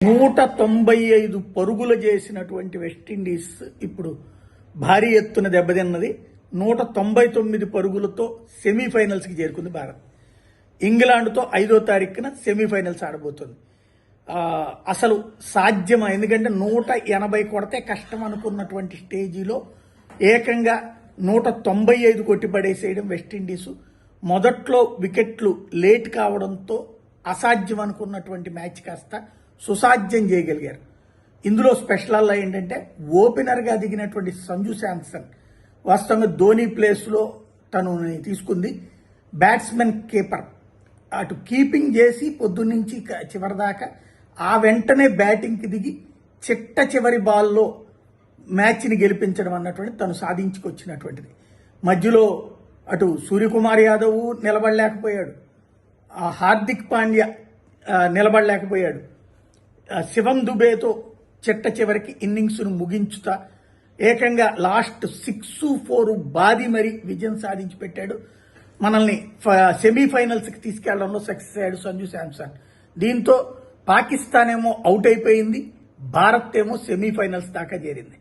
195 పరుగులు చేసినటువంటి వెస్టిండీస్ ఇప్పుడు భారీ ఎత్తున దెబ్బతిన్నది. 199 పరుగులతో సెమీఫైనల్స్కి చేరుకుంది భారత్. ఇంగ్లాండ్తో 5వ తారీఖున సెమీఫైనల్స్ ఆడబోతుంది. అసలు సాధ్యమా? ఎందుకంటే 180 కొడితే కష్టం అనుకున్నటువంటి స్టేజీలో ఏకంగా 195 కొట్టిపడేసేయడం వెస్టిండీసు. మొదట్లో వికెట్లు లేట్ కావడంతో అసాధ్యం అనుకున్నటువంటి మ్యాచ్ కాస్త సుసాధ్యం చేయగలిగారు. ఇందులో స్పెషల్ ఏంటంటే ఓపెనర్గా దిగినటువంటి సంజు శాంసన్ వాస్తవంగా ధోని ప్లేస్లో తను తీసుకుంది. బ్యాట్స్మెన్ కీపర్ అటు కీపింగ్ చేసి పొద్దున్నుంచి చివరిదాకా ఆ వెంటనే బ్యాటింగ్కి దిగి చివరి బాల్లో మ్యాచ్ని గెలిపించడం అన్నటువంటి తను సాధించుకొచ్చినటువంటిది. మధ్యలో అటు సూర్యకుమార్ యాదవ్ నిలబడలేకపోయాడు, హార్దిక్ పాండ్యా నిలబడలేకపోయాడు. శివం దుబేతో చివరికి ఇన్నింగ్స్ను ముగించుతా ఏకంగా లాస్ట్ 6-4 బాది మరి విజయం సాధించి పెట్టాడు. మనల్ని సెమీఫైనల్స్కి తీసుకెళ్లడంలో సక్సెస్ అయ్యాడు సంజు శాంసన్. దీంతో పాకిస్తాన్ ఏమో అవుట్ అయిపోయింది, భారత్ ఏమో సెమీఫైనల్స్ దాకా చేరింది.